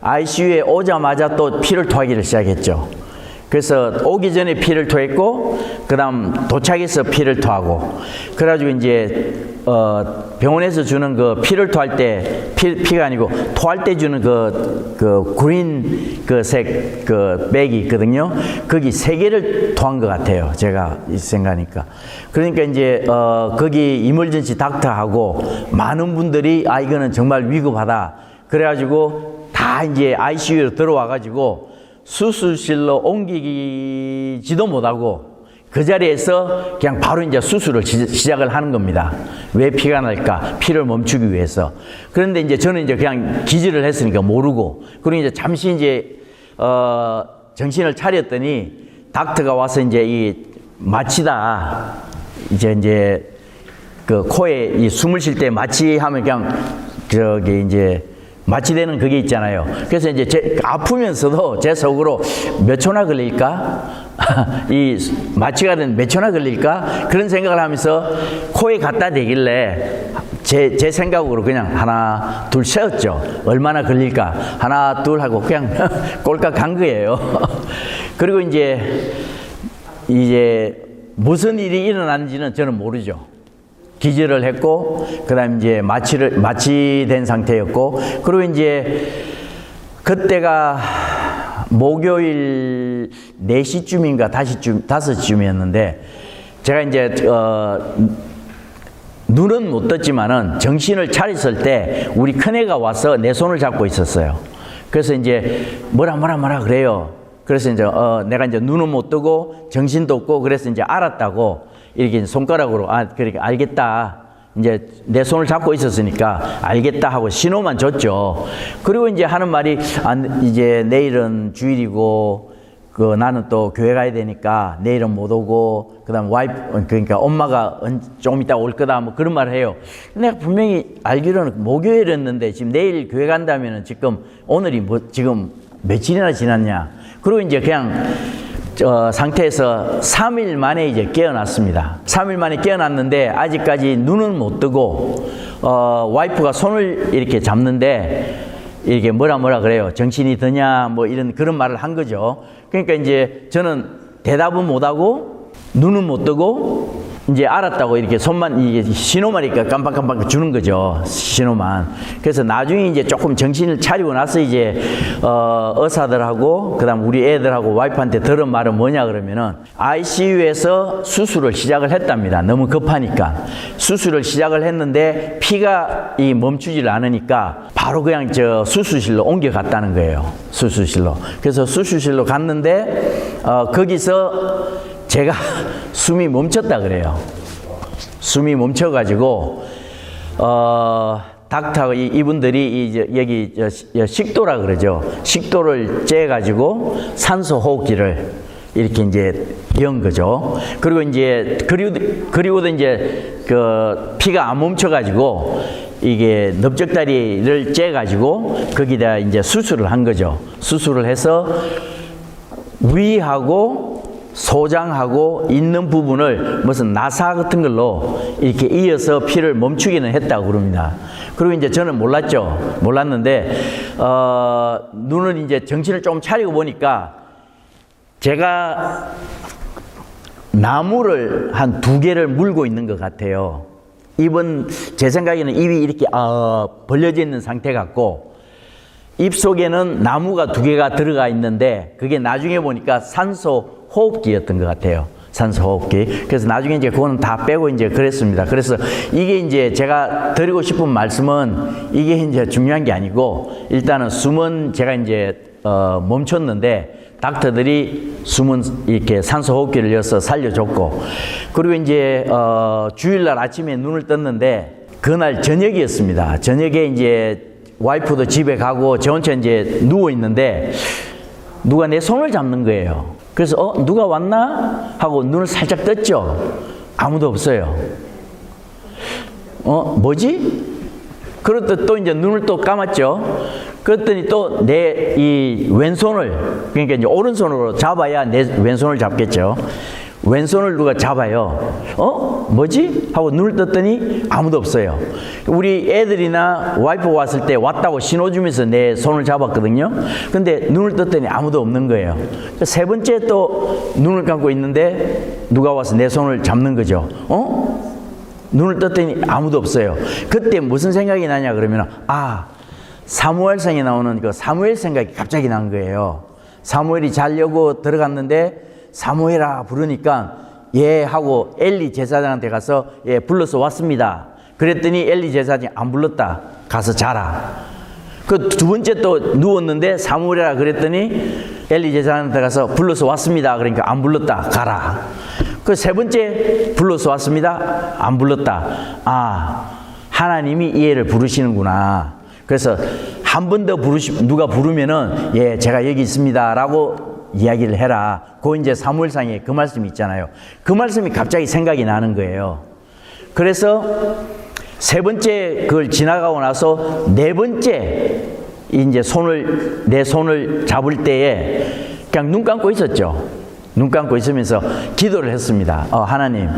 ICU에 오자마자 또 피를 토하기를 시작했죠. 그래서 오기 전에 피를 토했고 그 다음 도착해서 피를 토하고 그래가지고 이제 병원에서 주는 그 피를 토할 때 피가 아니고 토할 때 주는 그 그린 그 색 그 백이 있거든요. 거기 3개를 토한 것 같아요. 제가 생각하니까. 그러니까 이제 거기 이멀전시 닥터하고 많은 분들이 이거는 정말 위급하다. 그래가지고 다 이제 ICU로 들어와가지고 수술실로 옮기지도 못하고 그 자리에서 그냥 바로 이제 수술을 시작을 하는 겁니다. 왜 피가 날까? 피를 멈추기 위해서. 그런데 이제 저는 이제 그냥 기절을 했으니까 모르고 그리고 이제 잠시 이제 정신을 차렸더니 닥터가 와서 이제 이 마취다 이제 그 코에 이 숨을 쉴 때 마취하면 그냥 저기 이제 마취되는 그게 있잖아요. 그래서 이제 아프면서도 제 속으로 몇 초나 걸릴까? 이 마취가 된 몇 초나 걸릴까? 그런 생각을 하면서 코에 갖다 대길래 제 생각으로 그냥 하나, 둘 세었죠. 얼마나 걸릴까? 하나, 둘 하고 그냥 꼴깍 간 거예요. 그리고 이제 무슨 일이 일어났는지는 저는 모르죠. 기절을 했고, 그 다음 이제 마취된 상태였고, 그리고 이제 그때가 목요일 4시쯤인가 5시쯤이었는데, 제가 이제, 눈은 못 떴지만은 정신을 차렸을 때 우리 큰애가 와서 내 손을 잡고 있었어요. 그래서 이제 뭐라 그래요. 그래서 이제, 내가 이제 눈은 못 뜨고 정신도 없고, 그래서 이제 알았다고 이렇게 손가락으로 그러니까 알겠다. 이제 내 손을 잡고 있었으니까 알겠다 하고 신호만 줬죠. 그리고 이제 하는 말이 이제 내일은 주일이고 나는 또 교회 가야 되니까 내일은 못 오고 그다음 그러니까 엄마가 조금 이따 올 거다 뭐 그런 말을 해요. 내가 분명히 알기로는 목요일이었는데 지금 내일 교회 간다면은 지금 오늘이 지금 며칠이나 지났냐. 그리고 이제 그냥 상태에서 3일 만에 이제 깨어났습니다. 3일 만에 깨어났는데 아직까지 눈은 못 뜨고 와이프가 손을 이렇게 잡는데 이렇게 뭐라 그래요. 정신이 드냐 뭐 이런 그런 말을 한 거죠. 그러니까 이제 저는 대답은 못 하고 눈은 못 뜨고 이제 알았다고 이렇게 손만 이게 신호만 이렇게 깜빡깜빡 주는 거죠. 신호만. 그래서 나중에 이제 조금 정신을 차리고 나서 이제 의사들하고 그다음 우리 애들하고 와이프한테 들은 말은 뭐냐 그러면은 ICU에서 수술을 시작을 했답니다. 너무 급하니까 수술을 시작을 했는데 피가 멈추질 않으니까 바로 그냥 수술실로 옮겨갔다는 거예요. 수술실로. 그래서 수술실로 갔는데 거기서 제가 숨이 멈췄다 그래요. 숨이 멈춰가지고 닥터 이분들이 여기 식도라 그러죠. 식도를 째가지고 산소 호흡기를 이렇게 이제 연 거죠. 그리고 이제 그리고도 이제 그 피가 안 멈춰가지고 이게 넓적다리를 째가지고 거기다 이제 수술을 한 거죠. 수술을 해서 위하고 소장하고 있는 부분을 무슨 나사 같은 걸로 이렇게 이어서 피를 멈추기는 했다고 그럽니다. 그리고 이제 저는 몰랐죠. 몰랐는데 눈을 이제 정신을 좀 차리고 보니까 제가 나무를 한 2개를 물고 있는 것 같아요. 입은 제 생각에는 입이 이렇게 벌려져 있는 상태 같고 입 속에는 나무가 2개가 들어가 있는데 그게 나중에 보니까 산소 호흡기였던 것 같아요. 산소 호흡기. 그래서 나중에 이제 그거는 다 빼고 이제 그랬습니다. 그래서 이게 이제 제가 드리고 싶은 말씀은 이게 이제 중요한 게 아니고 일단은 숨은 제가 이제 멈췄는데 닥터들이 숨은 이렇게 산소 호흡기를 넣어서 살려줬고 그리고 이제 주일날 아침에 눈을 떴는데 그날 저녁이었습니다. 저녁에 이제 와이프도 집에 가고 저 혼자 이제 누워 있는데 누가 내 손을 잡는 거예요. 그래서 누가 왔나 하고 눈을 살짝 떴죠. 아무도 없어요. 뭐지? 그랬더니 또 이제 눈을 또 감았죠. 그랬더니 또 내 이 왼손을 그러니까 이제 오른손으로 잡아야 내 왼손을 잡겠죠. 왼손을 누가 잡아요. 뭐지? 하고 눈을 떴더니 아무도 없어요. 우리 애들이나 와이프 왔을 때 왔다고 신호 주면서 내 손을 잡았거든요. 근데 눈을 떴더니 아무도 없는 거예요. 3번째 또 눈을 감고 있는데 누가 와서 내 손을 잡는 거죠. 눈을 떴더니 아무도 없어요. 그때 무슨 생각이 나냐 그러면 사무엘상에 나오는 그 사무엘 생각이 갑자기 난 거예요. 사무엘이 자려고 들어갔는데 사무엘아 부르니까 예 하고 엘리 제사장한테 가서 예 불러서 왔습니다. 그랬더니 엘리 제사장이 안 불렀다. 가서 자라. 그 2번째 또 누웠는데 사무엘아 그랬더니 엘리 제사장한테 가서 불러서 왔습니다. 그러니까 안 불렀다. 가라. 그 3번째 불러서 왔습니다. 안 불렀다. 하나님이 이 애를 부르시는구나. 그래서 한 번 더 누가 부르면은 예 제가 여기 있습니다 라고 이야기를 해라. 그 이제 사무엘상에 그 말씀이 있잖아요. 그 말씀이 갑자기 생각이 나는 거예요. 그래서 3번째 그걸 지나가고 나서 4번째 이제 내 손을 잡을 때에 그냥 눈 감고 있었죠. 눈 감고 있으면서 기도를 했습니다. 하나님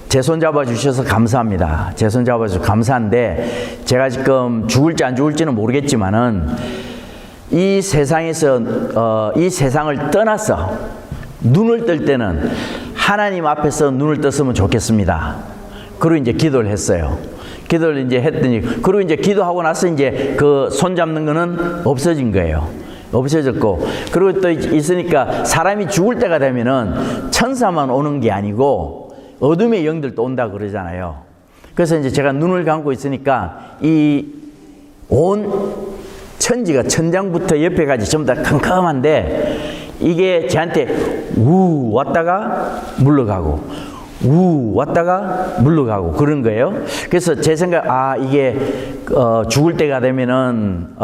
제 손 잡아주셔서 감사합니다. 제 손 잡아주셔서 감사한데 제가 지금 죽을지 안 죽을지는 모르겠지만은 이 세상에서 이 세상을 떠나서 눈을 뜰 때는 하나님 앞에서 눈을 떴으면 좋겠습니다. 그리고 이제 기도를 했어요. 기도를 이제 했더니 그리고 이제 기도하고 나서 이제 그 손 잡는 거는 없어진 거예요. 없어졌고 그리고 또 있으니까 사람이 죽을 때가 되면은 천사만 오는 게 아니고 어둠의 영들도 온다 그러잖아요. 그래서 이제 제가 눈을 감고 있으니까 이 온 천지가 천장부터 옆에까지 전부 다 캄캄한데 이게 저한테 우 왔다가 물러가고 우 왔다가 물러가고 그런 거예요. 그래서 제 생각 이게 죽을 때가 되면은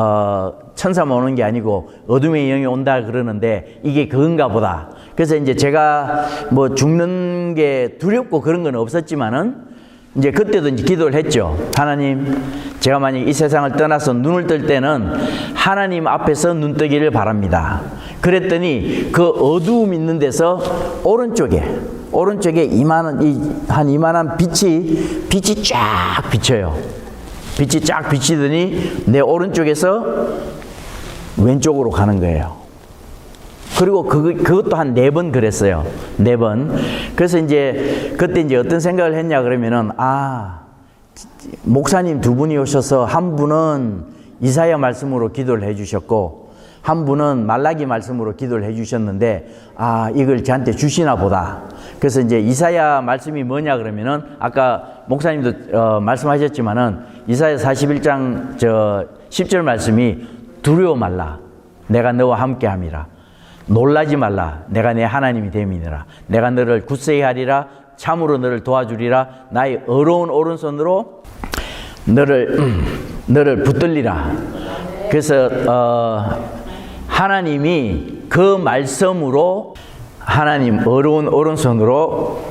천사만 오는 게 아니고 어둠의 영이 온다 그러는데 이게 그건가 보다. 그래서 이제 제가 뭐 죽는 게 두렵고 그런 건 없었지만은 이제 그때도 이제 기도를 했죠. 하나님, 제가 만약 이 세상을 떠나서 눈을 뜰 때는 하나님 앞에서 눈 뜨기를 바랍니다. 그랬더니 그 어두움 있는 데서 오른쪽에 이만한 빛이 쫙 비쳐요. 빛이 쫙 비치더니 내 오른쪽에서 왼쪽으로 가는 거예요. 그리고 그것도 한 4번 그랬어요. 4번. 그래서 이제 그때 이제 어떤 생각을 했냐 그러면은 목사님 2분이 오셔서 한 분은 이사야 말씀으로 기도를 해 주셨고 한 분은 말라기 말씀으로 기도를 해 주셨는데 이걸 저한테 주시나 보다. 그래서 이제 이사야 말씀이 뭐냐 그러면은 아까 목사님도 말씀하셨지만은 이사야 41장 10절 말씀이 두려워 말라. 내가 너와 함께 함이라. 놀라지 말라. 내가 내 하나님이 됨이니라. 내가 너를 굳세게 하리라. 참으로 너를 도와주리라. 나의 어려운 오른손으로 너를 붙들리라. 그래서 하나님이 그 말씀으로 하나님 어려운 오른손으로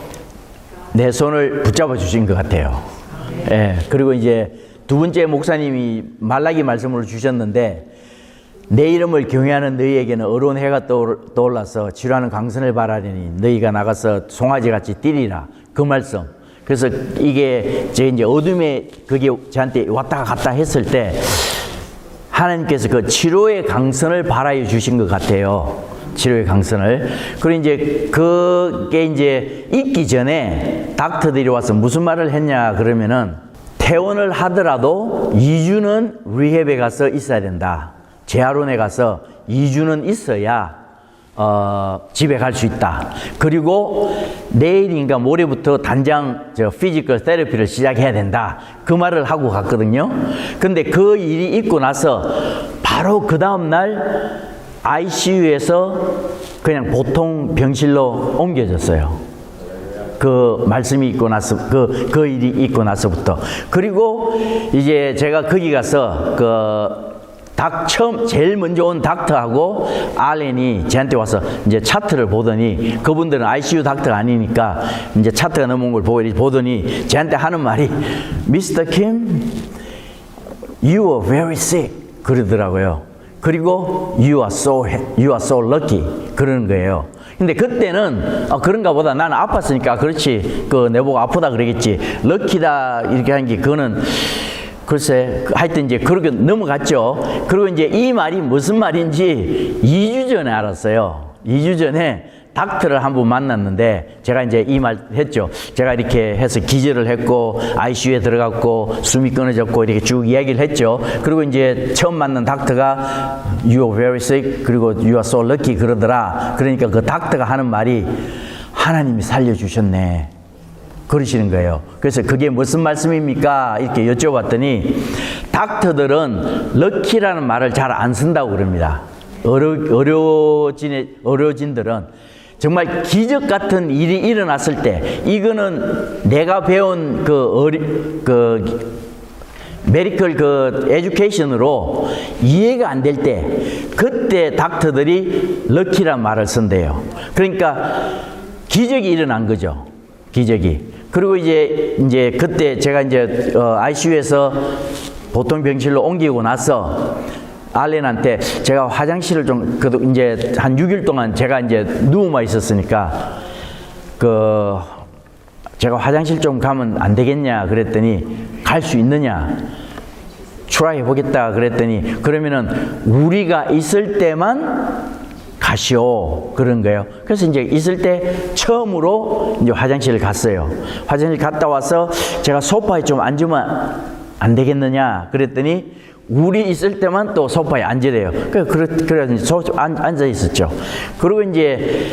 내 손을 붙잡아 주신 것 같아요. 예. 그리고 이제 두 번째 목사님이 말라기 말씀을 주셨는데, 내 이름을 경외하는 너희에게는 어려운 해가 떠올라서 지루하는 강선을 바라리니 너희가 나가서 송아지같이 뛰리라. 그 말씀. 그래서 이게 제 이제 어둠에 그게 저한테 왔다 갔다 했을 때 하나님께서 그 치료의 강선을 바라여 주신 것 같아요. 치료의 강선을. 그리고 이제 그게 이제 있기 전에 닥터들이 와서 무슨 말을 했냐 그러면은, 퇴원을 하더라도 2주는 리헵에 가서 있어야 된다. 재활원에 가서 2주는 있어야 집에 갈 수 있다. 그리고 내일인가 모레부터 단장 피지컬 테라피를 시작해야 된다. 그 말을 하고 갔거든요. 근데 그 일이 있고 나서 바로 그 다음날 ICU에서 그냥 보통 병실로 옮겨졌어요. 그 말씀이 있고 나서, 그 일이 있고 나서부터. 그리고 이제 제가 거기 가서 처음 제일 먼저 온 닥터하고 알렌이 저한테 와서 이제 차트를 보더니, 그분들은 ICU 닥터가 아니니까 이제 차트가 넘어온 걸 보더니 저한테 하는 말이, Mr. Kim, you are very sick 그러더라고요. 그리고 you are so lucky 그러는 거예요. 근데 그때는 그런가 보다, 나는 아팠으니까 그렇지, 내보고 아프다 그러겠지, 럭키다 이렇게 한 게, 그거는 글쎄, 하여튼 이제 그렇게 넘어갔죠. 그리고 이제 이 말이 무슨 말인지 2주 전에 알았어요. 2주 전에 닥터를 한 분 만났는데, 제가 이제 이 말 했죠. 제가 이렇게 해서 기절을 했고 ICU에 들어갔고 숨이 끊어졌고 이렇게 쭉 이야기를 했죠. 그리고 이제 처음 만난 닥터가 You are very sick, 그리고 You are so lucky 그러더라. 그러니까 그 닥터가 하는 말이, 하나님이 살려주셨네 그러시는 거예요. 그래서 그게 무슨 말씀입니까? 이렇게 여쭤봤더니, 닥터들은 럭키라는 말을 잘 안 쓴다고 그럽니다. 어려진들은 정말 기적 같은 일이 일어났을 때, 이거는 내가 배운 메디컬 에듀케이션으로 이해가 안 될 때, 그때 닥터들이 럭키란 말을 쓴대요. 그러니까 기적이 일어난 거죠. 기적이. 그리고 이제 그때 제가 이제 ICU에서 보통 병실로 옮기고 나서 알렌한테 제가 화장실을 좀, 그래도 이제 한 6일 동안 제가 이제 누워만 있었으니까, 제가 화장실 좀 가면 안 되겠냐 그랬더니, 갈 수 있느냐, 트라이 해보겠다 그랬더니, 그러면은 우리가 있을 때만 가시오 그런 거예요. 그래서 이제 있을 때 처음으로 이제 화장실을 갔어요. 화장실 갔다 와서 제가 소파에 좀 앉으면 안 되겠느냐 그랬더니, 우리 있을 때만 또 소파에 앉으래요. 그래서 앉아 있었죠. 그리고 이제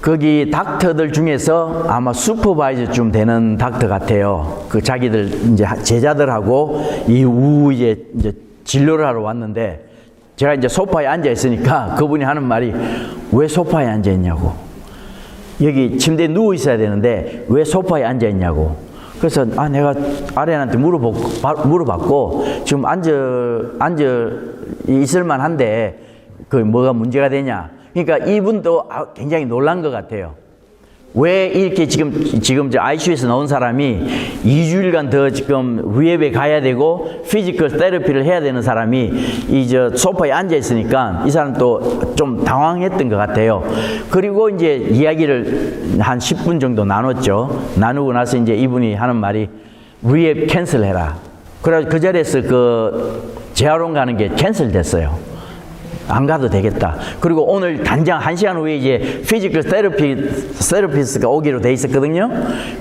거기 닥터들 중에서 아마 슈퍼바이저쯤 되는 닥터 같아요. 자기들 이제 제자들하고 이제 진료를 하러 왔는데, 제가 이제 소파에 앉아 있으니까 그분이 하는 말이, 왜 소파에 앉아 있냐고. 여기 침대에 누워 있어야 되는데 왜 소파에 앉아 있냐고. 그래서 내가 아렌한테 물어봤고 지금 앉아 있을 만한데 뭐가 문제가 되냐. 그러니까 이분도 굉장히 놀란 것 같아요. 왜 이렇게 지금 ICU에서 나온 사람이 2주일간 더 지금 리헵에 가야 되고 피지컬 테라피를 해야 되는 사람이 소파에 앉아 있으니까 이 사람 또 좀 당황했던 것 같아요. 그리고 이제 이야기를 한 10분 정도 나눴죠. 나누고 나서 이제 이분이 하는 말이, 리헵 캔슬해라. 그래서 그 자리에서 재활원 가는 게 캔슬됐어요. 안 가도 되겠다. 그리고 오늘 단장 1시간 후에 이제 피지컬 테라피스트가 오기로 돼 있었거든요.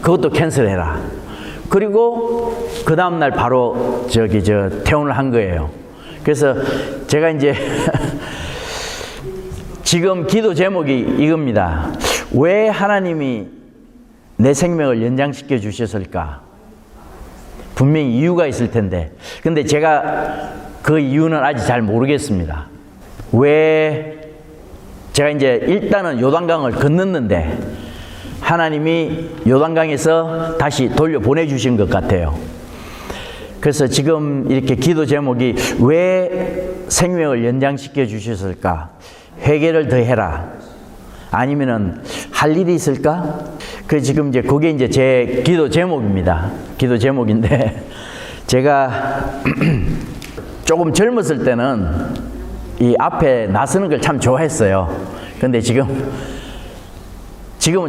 그것도 캔슬해라. 그리고 그 다음날 바로 퇴원을 한 거예요. 그래서 제가 이제 지금 기도 제목이 이겁니다. 왜 하나님이 내 생명을 연장시켜 주셨을까? 분명히 이유가 있을 텐데, 근데 제가 그 이유는 아직 잘 모르겠습니다. 왜 제가 이제 일단은 요단강을 건넜는데 하나님이 요단강에서 다시 돌려보내 주신 것 같아요. 그래서 지금 이렇게 기도 제목이, 왜 생명을 연장시켜 주셨을까? 회개를 더해라. 아니면은 할 일이 있을까? 그 지금 이제 그게 이제 제 기도 제목입니다. 기도 제목인데 제가 조금 젊었을 때는 이 앞에 나서는 걸 참 좋아했어요. 근데 지금은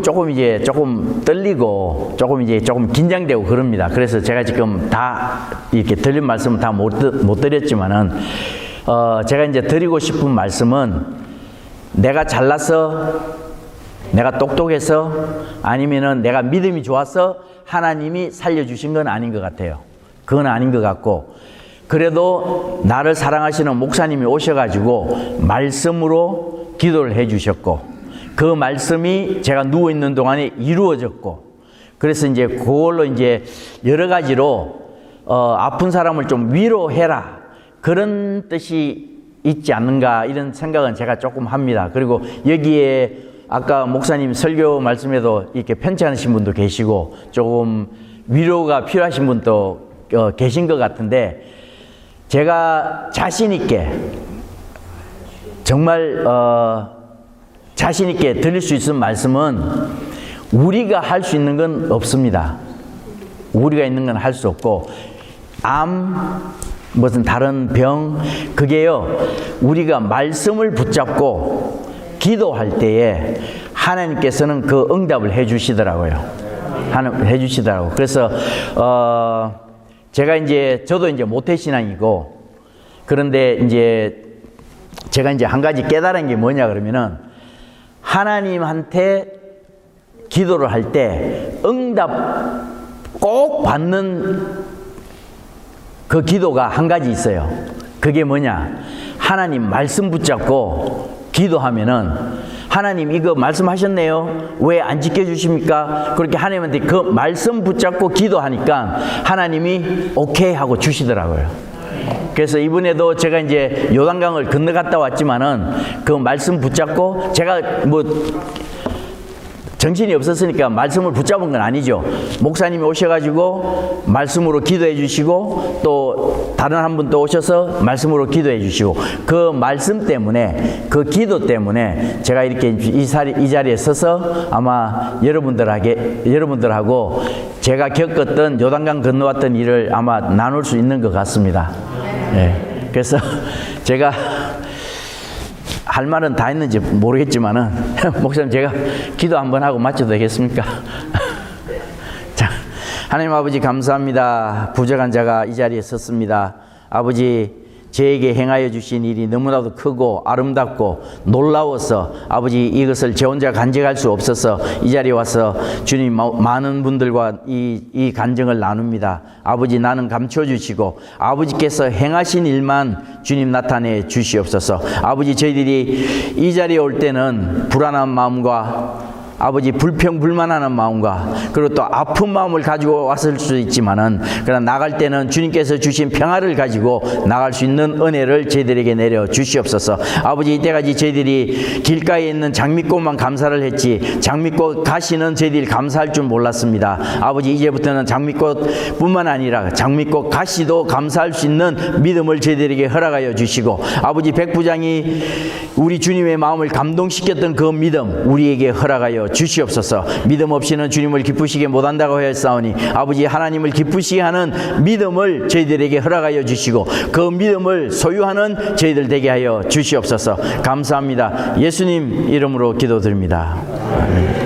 조금 떨리고 조금 긴장되고 그럽니다. 그래서 제가 지금 다 이렇게 드린 말씀은 다 못 드렸지만은 제가 이제 드리고 싶은 말씀은 내가 잘나서 내가 똑똑해서 아니면은 내가 믿음이 좋아서 하나님이 살려주신 건 아닌 것 같아요. 그건 아닌 것 같고, 그래도 나를 사랑하시는 목사님이 오셔가지고 말씀으로 기도를 해주셨고, 그 말씀이 제가 누워있는 동안에 이루어졌고, 그래서 이제 그걸로 이제 여러 가지로 아픈 사람을 좀 위로해라, 그런 뜻이 있지 않는가, 이런 생각은 제가 조금 합니다. 그리고 여기에 아까 목사님 설교 말씀에도 이렇게 편찮으신 분도 계시고 조금 위로가 필요하신 분도 계신 것 같은데, 제가 자신 있게 정말 자신 있게 드릴 수 있는 말씀은 우리가 할 수 있는 건 없습니다. 우리가 있는 건 할 수 없고, 무슨 다른 병, 그게요, 우리가 말씀을 붙잡고 기도할 때에 하나님께서는 그 응답을 해 주시더라고요. 해 주시더라고요. 그래서 제가 저도 모태신앙이고, 그런데 제가 한 가지 깨달은 게 뭐냐 그러면은, 하나님한테 기도를 할 때 응답 꼭 받는 그 기도가 한 가지 있어요. 그게 뭐냐? 하나님 말씀 붙잡고 기도하면은, 하나님 이거 말씀하셨네요. 왜 안 지켜주십니까? 그렇게 하나님한테 그 말씀 붙잡고 기도하니까 하나님이 오케이 하고 주시더라고요. 그래서 이번에도 제가 요단강을 건너갔다 왔지만은 그 말씀 붙잡고, 제가 정신이 없었으니까 말씀을 붙잡은 건 아니죠. 목사님이 오셔가지고 말씀으로 기도해 주시고, 또 다른 한 분 또 오셔서 말씀으로 기도해 주시고, 그 말씀 때문에, 그 기도 때문에 제가 이렇게 이 자리에 서서 아마 여러분들하고 제가 겪었던 요단강 건너왔던 일을 아마 나눌 수 있는 것 같습니다. 네. 그래서 제가 할 말은 다 했는지 모르겠지만은, 목사님 제가 기도 한번 하고 마쳐도 되겠습니까? 자, 하나님 아버지 감사합니다. 부족한 자가 이 자리에 섰습니다. 아버지, 저에게 행하여 주신 일이 너무나도 크고 아름답고 놀라워서 아버지 이것을 제 혼자 간직할 수 없어서 이 자리에 와서 주님 많은 분들과 이 간증을 나눕니다. 아버지, 나는 감춰주시고 아버지께서 행하신 일만 주님 나타내 주시옵소서. 아버지, 저희들이 이 자리에 올 때는 불안한 마음과 아버지 불평불만하는 마음과 그리고 또 아픈 마음을 가지고 왔을 수 있지만은, 그러나 나갈 때는 주님께서 주신 평화를 가지고 나갈 수 있는 은혜를 저희들에게 내려 주시옵소서. 아버지, 이때까지 저희들이 길가에 있는 장미꽃만 감사를 했지 장미꽃 가시는 저희들이 감사할 줄 몰랐습니다. 아버지, 이제부터는 장미꽃뿐만 아니라 장미꽃 가시도 감사할 수 있는 믿음을 저희들에게 허락하여 주시고, 아버지, 백부장이 우리 주님의 마음을 감동시켰던 그 믿음 우리에게 허락하여 주시옵소서. 믿음 없이는 주님을 기쁘시게 못한다고 하였사오니, 아버지, 하나님을 기쁘시게 하는 믿음을 저희들에게 허락하여 주시고 그 믿음을 소유하는 저희들 되게 하여 주시옵소서. 감사합니다. 예수님 이름으로 기도드립니다. 아멘.